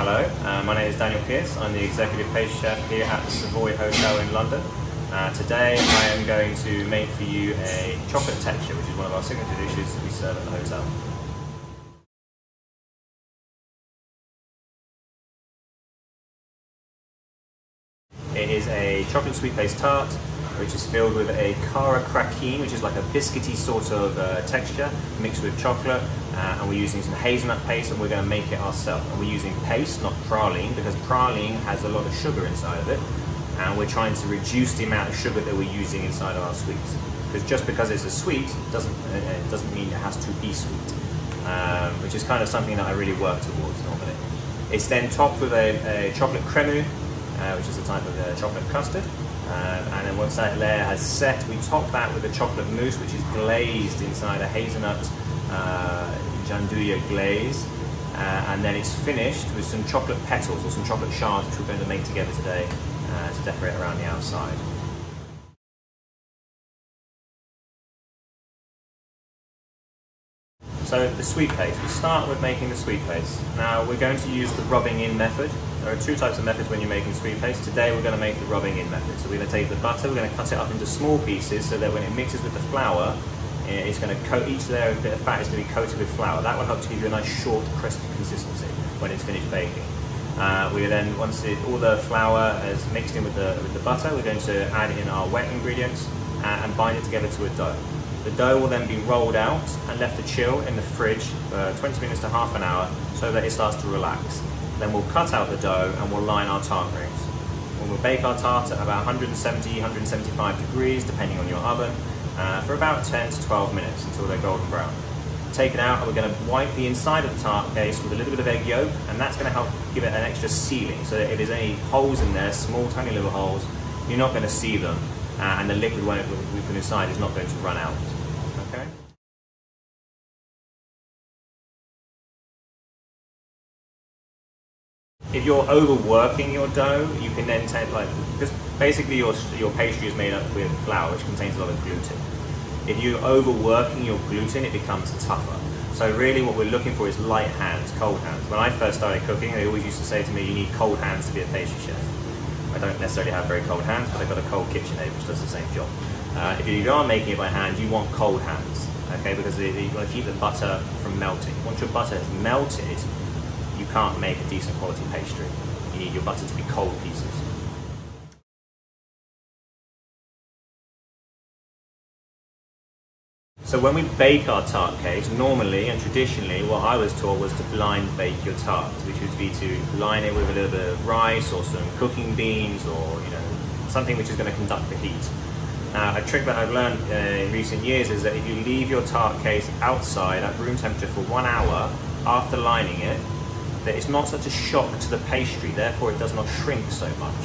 Hello, my name is Daniel Pearse. I'm the Executive Pastry Chef here at the Savoy Hotel in London. Today I am going to make for you a chocolate texture, which is one of our signature dishes that we serve at the hotel. It is a chocolate sweet paste tart, which is filled with a Cara Crakine, which is like a biscuity sort of texture, mixed with chocolate, and we're using some hazelnut paste, and we're going to make it ourselves. And we're using paste, not praline, because praline has a lot of sugar inside of it, and we're trying to reduce the amount of sugar that we're using inside of our sweets. Because just because it's a sweet doesn't mean it has to be sweet, which is kind of something that I really work towards normally. It's then topped with a chocolate cremeux, which is a type of chocolate custard. And then once that layer has set, we top that with a chocolate mousse, which is glazed inside a hazelnut gianduja glaze. And then it's finished with some chocolate petals or some chocolate shards, which we're going to make together today to decorate around the outside. So the sweet paste, we start with making the sweet paste. Now we're going to use the rubbing in method. There are two types of methods when you're making sweet paste. Today we're going to make the rubbing in method. So we're going to take the butter, we're going to cut it up into small pieces so that when it mixes with the flour, it's going to coat each layer of a bit of fat is going to be coated with flour. That will help to give you a nice short, crisp consistency when it's finished baking. We then, once all the flour is mixed in with the butter, we're going to add in our wet ingredients and bind it together to a dough. The dough will then be rolled out and left to chill in the fridge for 20 minutes to half an hour so that it starts to relax. Then we'll cut out the dough and we'll line our tart rings. And we'll bake our tart at about 170–175 degrees, depending on your oven, for about 10 to 12 minutes until they're golden brown. Take it out and we're going to wipe the inside of the tart case with a little bit of egg yolk, and that's going to help give it an extra sealing, so that if there's any holes in there, small tiny little holes, you're not going to see them, and the liquid when we put inside is not going to run out. Okay? If you're overworking your dough, you can then take because basically your pastry is made up with flour, which contains a lot of gluten. If you're overworking your gluten, it becomes tougher. So really what we're looking for is light hands, cold hands. When I first started cooking, they always used to say to me, you need cold hands to be a pastry chef. I don't necessarily have very cold hands, but I've got a cold KitchenAid which does the same job. If you are making it by hand, you want cold hands, okay? Because you want to keep the butter from melting. Once your butter has melted, you can't make a decent quality pastry. You need your butter to be cold pieces. So when we bake our tart cake, normally and traditionally what I was taught was to blind bake your tart, which would be to line it with a little bit of rice or some cooking beans, or something which is going to conduct the heat. Now a trick that I've learned in recent years is that if you leave your tart case outside at room temperature for 1 hour after lining it, that it's not such a shock to the pastry, therefore it does not shrink so much.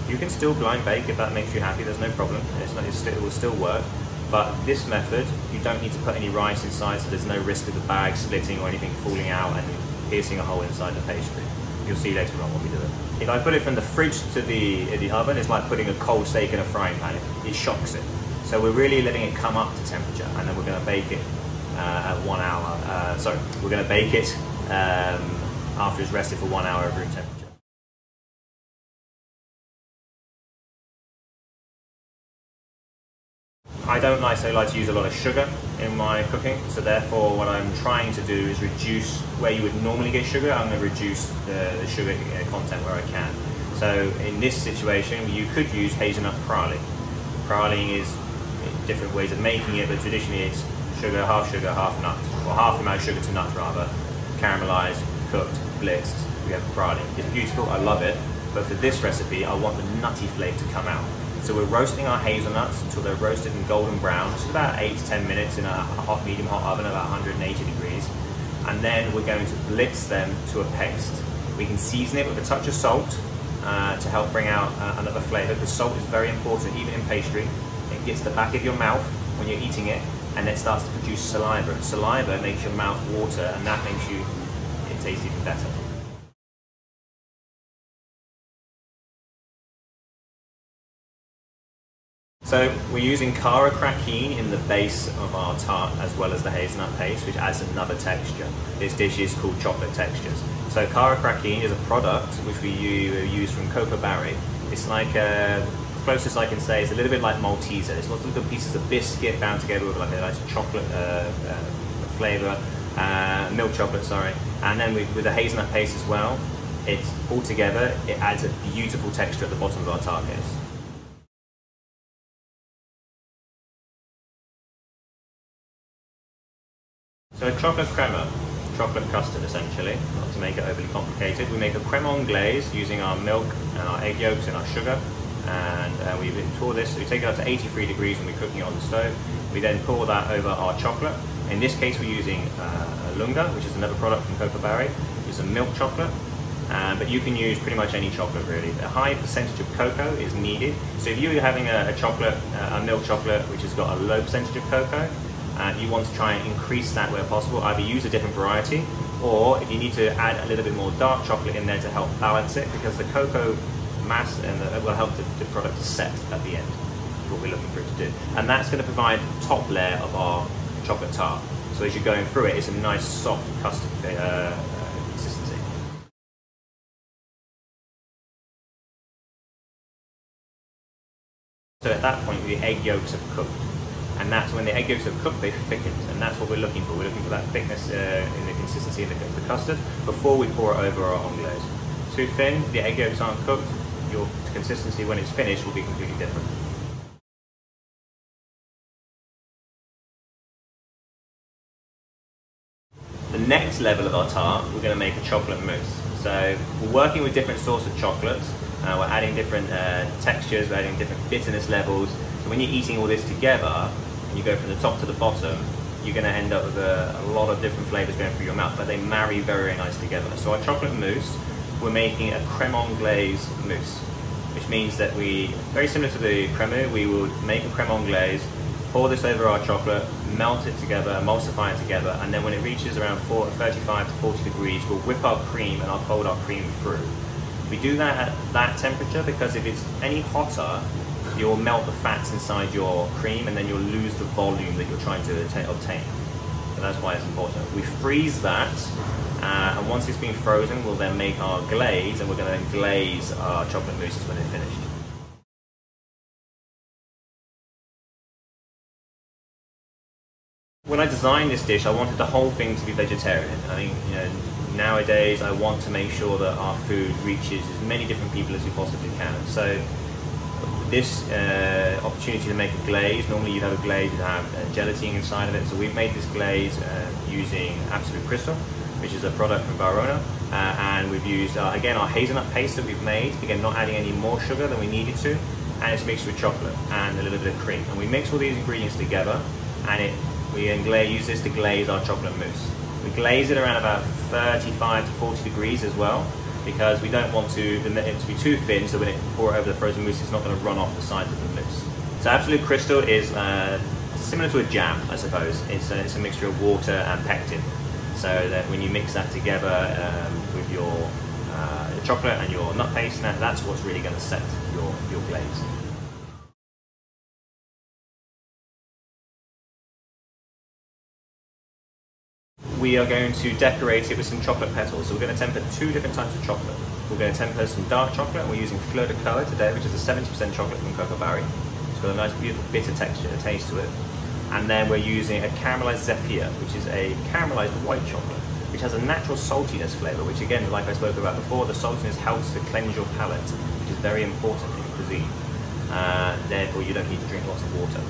You can still blind bake if that makes you happy, there's no problem, it will still work. But this method, you don't need to put any rice inside, so there's no risk of the bag splitting or anything falling out and piercing a hole inside the pastry. You'll see later on what we do it. If I put it from the fridge to the oven, it's like putting a cold steak in a frying pan. It shocks it. So we're really letting it come up to temperature, and then we're going to bake it at 1 hour. We're going to bake it after it's rested for 1 hour at room temperature. I don't necessarily like to use a lot of sugar in my cooking, so therefore what I'm trying to do is reduce where you would normally get sugar. I'm going to reduce the sugar content where I can. So in this situation, you could use hazelnut praline. Praline is different ways of making it, but traditionally it's sugar, half nut, or half the amount of sugar to nut rather, caramelized, cooked, blitzed. We have praline. It's beautiful, I love it, but for this recipe I want the nutty flake to come out. So we're roasting our hazelnuts until they're roasted and golden brown, just about 8 to 10 minutes in a medium hot oven at about 180 degrees. And then we're going to blitz them to a paste. We can season it with a touch of salt to help bring out another flavour, because salt is very important even in pastry. It gets the back of your mouth when you're eating it, and it starts to produce saliva. And saliva makes your mouth water, and that makes it taste even better. So we're using Cara Crakine in the base of our tart as well as the hazelnut paste, which adds another texture. This dish is called chocolate textures. So Cara Crakine is a product which we use from cocoa berry. It's like, closest I can say, it's a little bit like Malteser. It's lots of little pieces of biscuit bound together with like a nice chocolate flavour, milk chocolate, sorry. And then with the hazelnut paste as well, it's all together, it adds a beautiful texture at the bottom of our tart case. So a chocolate cremeux, chocolate custard essentially, not to make it overly complicated. We make a cremeux glaze using our milk and our egg yolks and our sugar. And we pour this, we take it up to 83 degrees when we're cooking it on the stove. We then pour that over our chocolate. In this case we're using Lunga, which is another product from cocoa berry. It's a milk chocolate, but you can use pretty much any chocolate really. A high percentage of cocoa is needed. So if you're having a milk chocolate which has got a low percentage of cocoa, you want to try and increase that where possible. Either use a different variety, or if you need to add a little bit more dark chocolate in there to help balance it, because the cocoa mass and will help the product to set at the end, is what we're looking for it to do. And that's going to provide the top layer of our chocolate tart. So as you're going through it, it's a nice soft custard consistency. So at that point the egg yolks have cooked. And that's when the egg yolks have cooked, they've thickened, and that's what we're looking for. We're looking for that thickness in the consistency of the custard before we pour it over our anglaise. Too thin, the egg yolks aren't cooked, your consistency when it's finished will be completely different. The next level of our tart, we're going to make a chocolate mousse. So we're working with different sorts of chocolates. We're adding different textures, we're adding different bitterness levels. So when you're eating all this together, and you go from the top to the bottom, you're going to end up with a lot of different flavours going through your mouth, but they marry very, very nice together. So our chocolate mousse, we're making a cremeux glaze mousse, which means that very similar to the cremeux, we would make a cremeux glaze, pour this over our chocolate, melt it together, emulsify it together, and then when it reaches around 35 to 40 degrees, we'll whip our cream and I'll fold our cream through. We do that at that temperature because if it's any hotter, you'll melt the fats inside your cream and then you'll lose the volume that you're trying to obtain. So that's why it's important. We freeze that, and once it's been frozen, we'll then make our glaze, and we're going to then glaze our chocolate mousses when they're finished. When I designed this dish, I wanted the whole thing to be vegetarian. I think, nowadays I want to make sure that our food reaches as many different people as we possibly can. So this opportunity to make a glaze, normally you'd have a glaze, you'd have gelatine inside of it. So we've made this glaze using Absolute Crystal, which is a product from Verona, and we've used, again, our hazelnut paste that we've made, again, not adding any more sugar than we needed to, and it's mixed with chocolate and a little bit of cream. And we mix all these ingredients together, and we then use this to glaze our chocolate mousse. We glaze it around about 35 to 40 degrees as well, because we don't want it to be too thin, so when it pour it over the frozen mousse, it's not going to run off the sides of the mousse. So Absolute Crystal is similar to a jam, I suppose. It's a mixture of water and pectin. So that when you mix that together with your chocolate and your nut paste, that's what's really going to set your glaze. We are going to decorate it with some chocolate petals. So we're going to temper 2 different types of chocolate. We're going to temper some dark chocolate, and we're using fleur de coeur today, which is a 70% chocolate from cocoa berry. It's got a nice, beautiful, bitter texture, a taste to it. And then we're using a caramelized zephyr, which is a caramelized white chocolate, which has a natural saltiness flavour, which again, like I spoke about before, the saltiness helps to cleanse your palate, which is very important in cuisine. Therefore, you don't need to drink lots of water.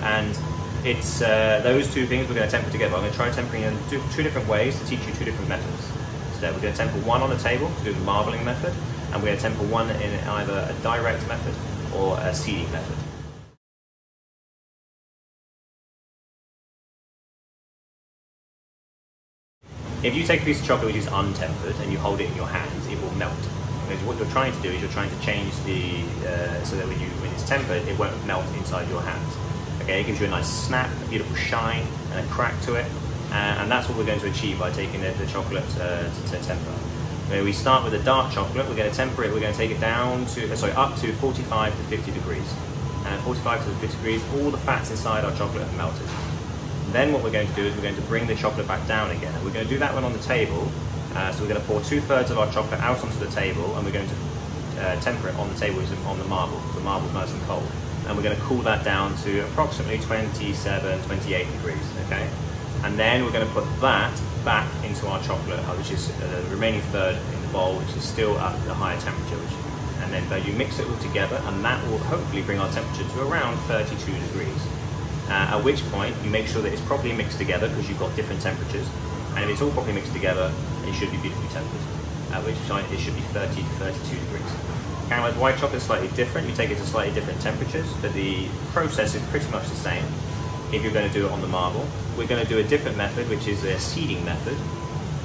And it's those 2 things we're going to temper together. I'm going to try tempering in 2 different ways to teach you 2 different methods. So we're going to temper one on the table to do the marbling method, and we're going to temper one in either a direct method or a seeding method. If you take a piece of chocolate which is untempered and you hold it in your hands, it will melt. Because what you're trying to do is you're trying to change so that when it's tempered, it won't melt inside your hands. Okay, it gives you a nice snap, a beautiful shine, and a crack to it, and that's what we're going to achieve by taking the chocolate to temper. When we start with the dark chocolate, we're going to temper it. We're going to take it down to up to 45 to 50 degrees, and 45 to 50 degrees, all the fats inside our chocolate have melted. Then what we're going to do is we're going to bring the chocolate back down again. We're going to do that one on the table. So we're going to pour 2/3 of our chocolate out onto the table, and we're going to temper it on the table on the marble. The marble's nice and cold. And we're going to cool that down to approximately 27, 28 degrees, okay? And then we're going to put that back into our chocolate, which is the remaining third in the bowl, which is still at the higher temperature. And then you mix it all together, and that will hopefully bring our temperature to around 32 degrees. At which point you make sure that it's properly mixed together, because you've got different temperatures. And if it's all properly mixed together, it should be beautifully tempered. At which time it should be 30 to 32 degrees. Caramelized white chocolate is slightly different. You take it to slightly different temperatures, but the process is pretty much the same if you're going to do it on the marble. We're going to do a different method, which is a seeding method,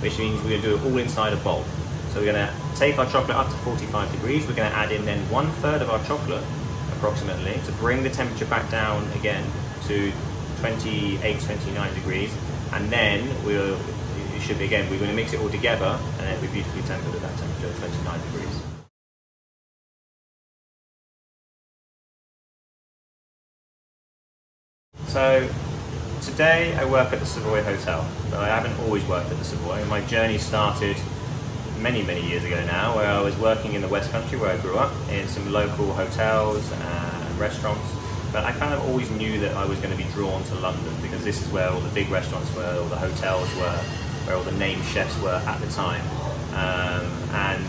which means we're going to do it all inside a bowl. So we're going to take our chocolate up to 45 degrees. We're going to add in then 1/3 of our chocolate, approximately, to bring the temperature back down again to 28, 29 degrees. And then we're going to mix it all together, and it'll be beautifully tempered at that temperature, 29 degrees. So today I work at the Savoy Hotel, but I haven't always worked at the Savoy. My journey started many years ago now, where I was working in the West Country, where I grew up, in some local hotels and restaurants. But I kind of always knew that I was going to be drawn to London, because this is where all the big restaurants were, all the hotels were, where all the name chefs were at the time. And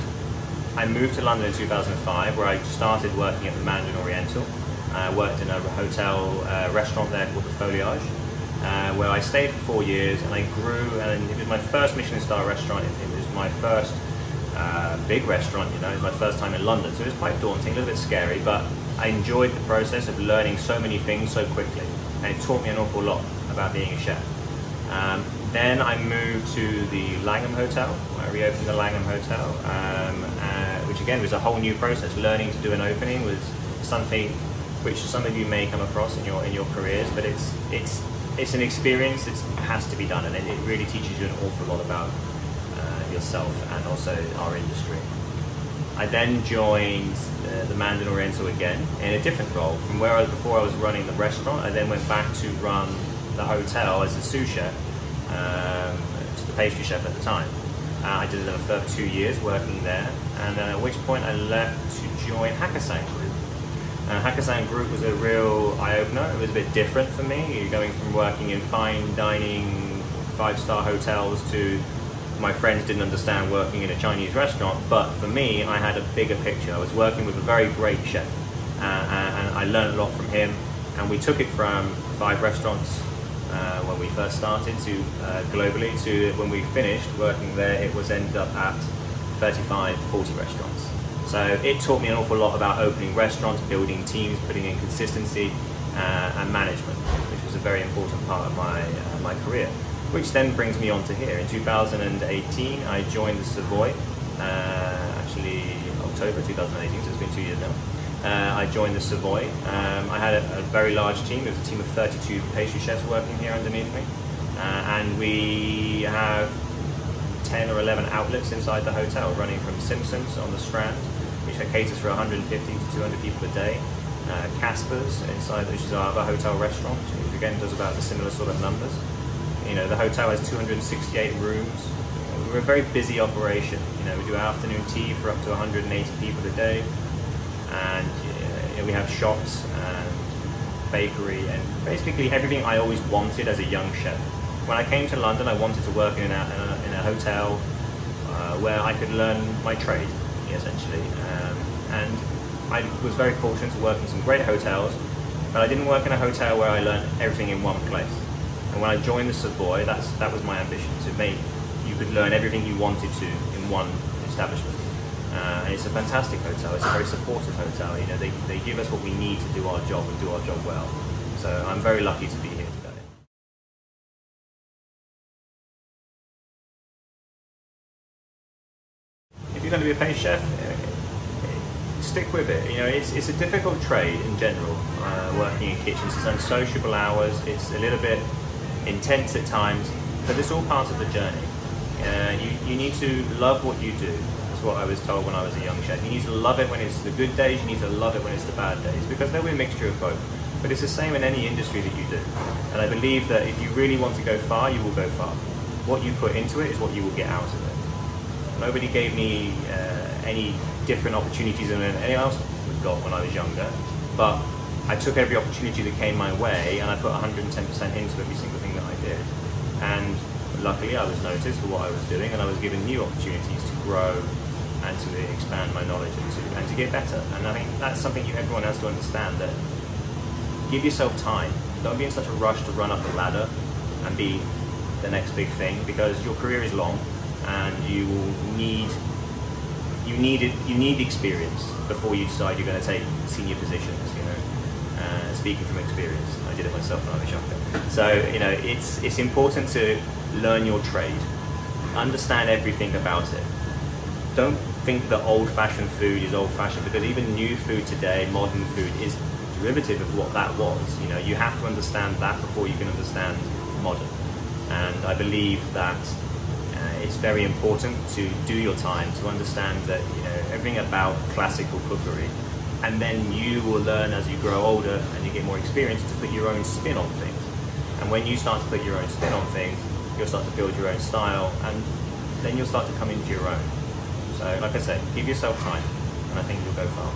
I moved to London in 2005, where I started working at the Mandarin Oriental. I worked in a hotel restaurant there called the Foliage, where I stayed for 4 years, and I grew, and it was my first Michelin star restaurant. It was my first big restaurant, you know. It was my first time in London, so it was quite daunting, a little bit scary, but I enjoyed the process of learning so many things so quickly, and it taught me an awful lot about being a chef. Then I moved to the Langham Hotel. I reopened the Langham Hotel, which again was a whole new process. Learning to do an opening was something which some of you may come across in your careers, but it's an experience that has to be done, and it really teaches you an awful lot about yourself and also our industry. I then joined the Mandarin Oriental again in a different role. From where before I was running the restaurant, I then went back to run the hotel as a sous chef, to the pastry chef at the time. I did it a further 2 years working there, and at which point I left to join Hakkasan Group. Hakkasan Group was a real eye-opener. It was a bit different for me. You're going from working in fine dining, 5-star hotels to, my friends didn't understand working in a Chinese restaurant, but for me, I had a bigger picture. I was working with a very great chef, and I learned a lot from him, and we took it from 5 restaurants when we first started to globally, to when we finished working there, it was ended up at 35, 40 restaurants. So it taught me an awful lot about opening restaurants, building teams, putting in consistency and management, which was a very important part of my career. Which then brings me on to here. In 2018, I joined the Savoy, actually October 2018, so it's been 2 years now. I joined the Savoy. I had a very large team. There was a team of 32 pastry chefs working here underneath me. And we have 10 or 11 outlets inside the hotel, running from Simpsons on the Strand, which caters for 150 to 200 people a day. Casper's inside, which is our other hotel restaurant, which again does about the similar sort of numbers. You know, the hotel has 268 rooms. We're a very busy operation. You know, we do afternoon tea for up to 180 people a day, and you know, we have shops and bakery and basically everything I always wanted as a young chef. When I came to London, I wanted to work in a hotel where I could learn my trade, essentially. And I was very fortunate to work in some great hotels, but I didn't work in a hotel where I learned everything in one place. And when I joined the Savoy, that was my ambition, to make you could learn everything you wanted to in one establishment. And it's a fantastic hotel. It's a very supportive hotel. You know, they give us what we need to do our job and do our job well. So I'm very lucky to be here today. If you're going to be a pastry chef, stick with it. You know, it's a difficult trade in general, working in kitchens. It's unsociable hours. It's a little bit intense at times, but it's all part of the journey. You need to love what you do as to what I was told when I was a young chef. You need to love it when it's the good days, you need to love it when it's the bad days, because there'll be a mixture of both. But it's the same in any industry that you do. And I believe that if you really want to go far, you will go far. What you put into it is what you will get out of it. Nobody gave me any different opportunities than anyone else got when I was younger, but I took every opportunity that came my way and I put 110% into every single thing that I did. And luckily I was noticed for what I was doing, and I was given new opportunities to grow and to expand my knowledge and to get better. And I think that's something everyone has to understand, that give yourself time. Don't be in such a rush to run up the ladder and be the next big thing, because your career is long and you will need experience before you decide you're going to take senior positions, you know. Speaking from experience, I did it myself when I was younger. So, you know, it's important to learn your trade, understand everything about it. Don't think that old-fashioned food is old-fashioned, because even new food today, modern food, is derivative of what that was. You know, you have to understand that before you can understand modern. And I believe that it's very important to do your time to understand that, you know, everything about classical cookery, and then you will learn as you grow older and you get more experience to put your own spin on things. And when you start to put your own spin on things, you'll start to build your own style, and then you'll start to come into your own. So, like I said, give yourself time, and I think you'll go far.